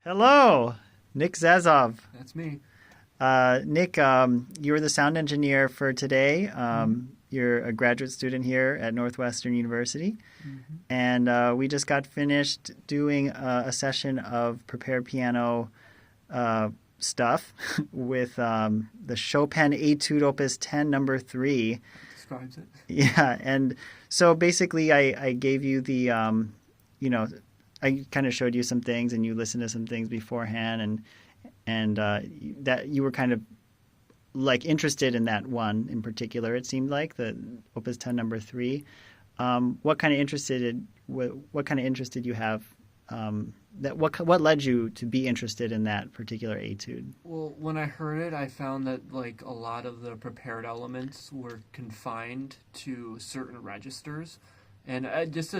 Hello, Nick Zazove. That's me. Nick, you were the sound engineer for today. You're a graduate student here at Northwestern University. Mm-hmm. And we just got finished doing a session of prepared piano stuff with the Chopin Etude Opus 10 number 3. Describes it. Yeah, and so basically I gave you the, I kind of showed you some things and you listened to some things beforehand and that you were kind of like interested in that one in particular. It seemed like the Opus 10 number 3. What kind of interest did you have? What led you to be interested in that particular etude? Well, when I heard it, I found that like a lot of the prepared elements were confined to certain registers. And just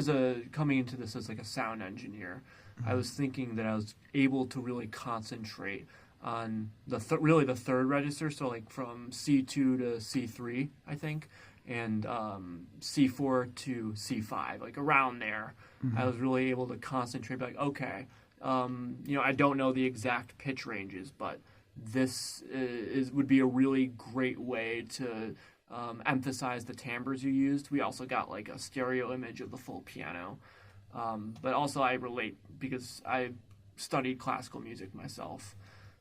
coming into this as like a sound engineer, I was thinking that I was able to really concentrate on the third register, so like from C2 to C3, I think, and C4 to C5, like around there. I was really able to concentrate, like, okay, I don't know the exact pitch ranges, but this would be a really great way to emphasize the timbres you used. We also got like a stereo image of the full piano. But also I relate because I studied classical music myself.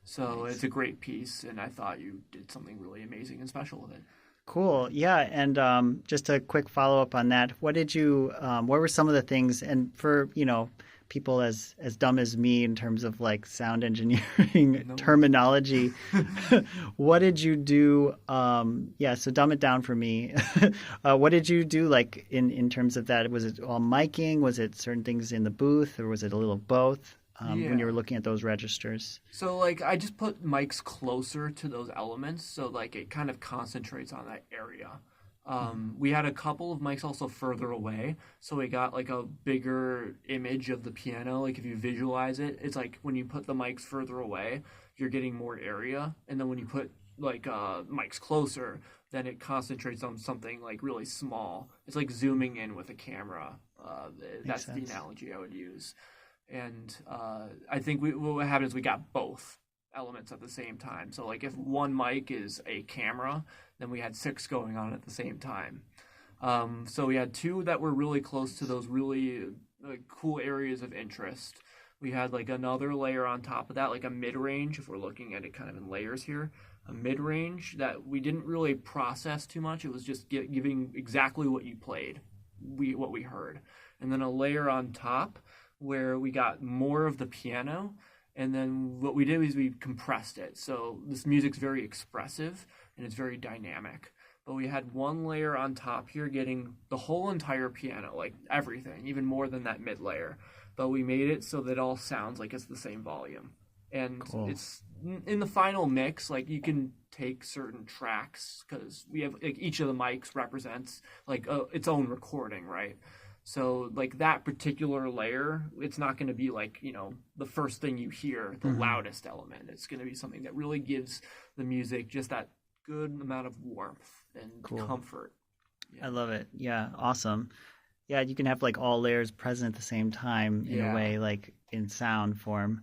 So Nice. It's a great piece, and I thought you did something really amazing and special with it. Cool. Yeah. And just a quick follow up on that. What were some of the things, and for, people as dumb as me in terms of like sound engineering No. terminology, what did you do? So dumb it down for me. What did you do like in terms of that? Was it all miking? Was it certain things in the booth, or was it a little of both? When you were looking at those registers? So like I just put mics closer to those elements, so like it kind of concentrates on that area. We had a couple of mics also further away, so we got like a bigger image of the piano. Like if you visualize it, it's like when you put the mics further away, you're getting more area, and then when you put like mics closer, then it concentrates on something like really small. It's like zooming in with a camera. That's the sense. analogy I would use. And I think what happened is we got both elements at the same time. So like if one mic is a camera, then we had 6 going on at the same time. So we had 2 that were really close to those really cool areas of interest. We had like another layer on top of that, like a mid-range, if we're looking at it kind of in layers here, a mid-range that we didn't really process too much. It was just giving exactly what you played, what we heard. And then a layer on top where we got more of the piano, and then what we did is we compressed it. So this music's very expressive and it's very dynamic. But we had one layer on top here getting the whole entire piano, like everything, even more than that mid layer. But we made it so that it all sounds like it's the same volume. And Cool. it's in the final mix, like you can take certain tracks because we have like each of the mics represents like its own recording, right? So like that particular layer, it's not going to be like, the first thing you hear, the loudest element. It's going to be something that really gives the music just that good amount of warmth and Cool. comfort. I Yeah. love it. Yeah, awesome. Yeah, you can have like all layers present at the same time in a Yeah. way, like in sound form.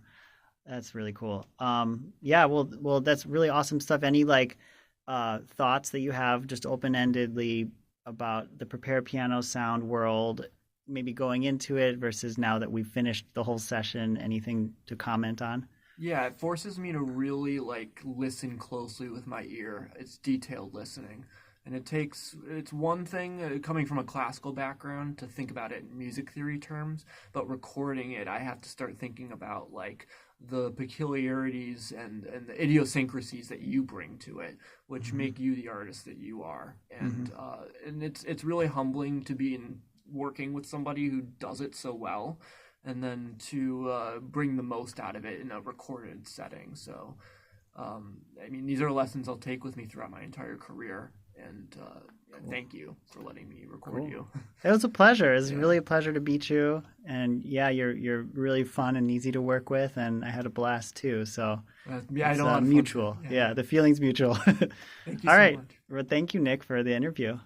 That's really cool. Well, that's really awesome stuff. Any like thoughts that you have just open-endedly about the prepared piano sound world, maybe going into it versus now that we've finished the whole session? Anything to comment on? Yeah, it forces me to really like listen closely with my ear. It's detailed listening. And it's one thing coming from a classical background to think about it in music theory terms, but recording it, I have to start thinking about like the peculiarities and the idiosyncrasies that you bring to it, which make you the artist that you are. And it's really humbling to be working with somebody who does it so well, and then to bring the most out of it in a recorded setting. So, these are lessons I'll take with me throughout my entire career. And Cool. thank you for letting me record Cool. you. It was a pleasure. It was Yeah. really a pleasure to meet you. And yeah, you're really fun and easy to work with, and I had a blast too. So Yeah, I it's don't have fun. mutual. Yeah, the feeling's mutual. Thank you All so right. much. Well, thank you, Nick, for the interview.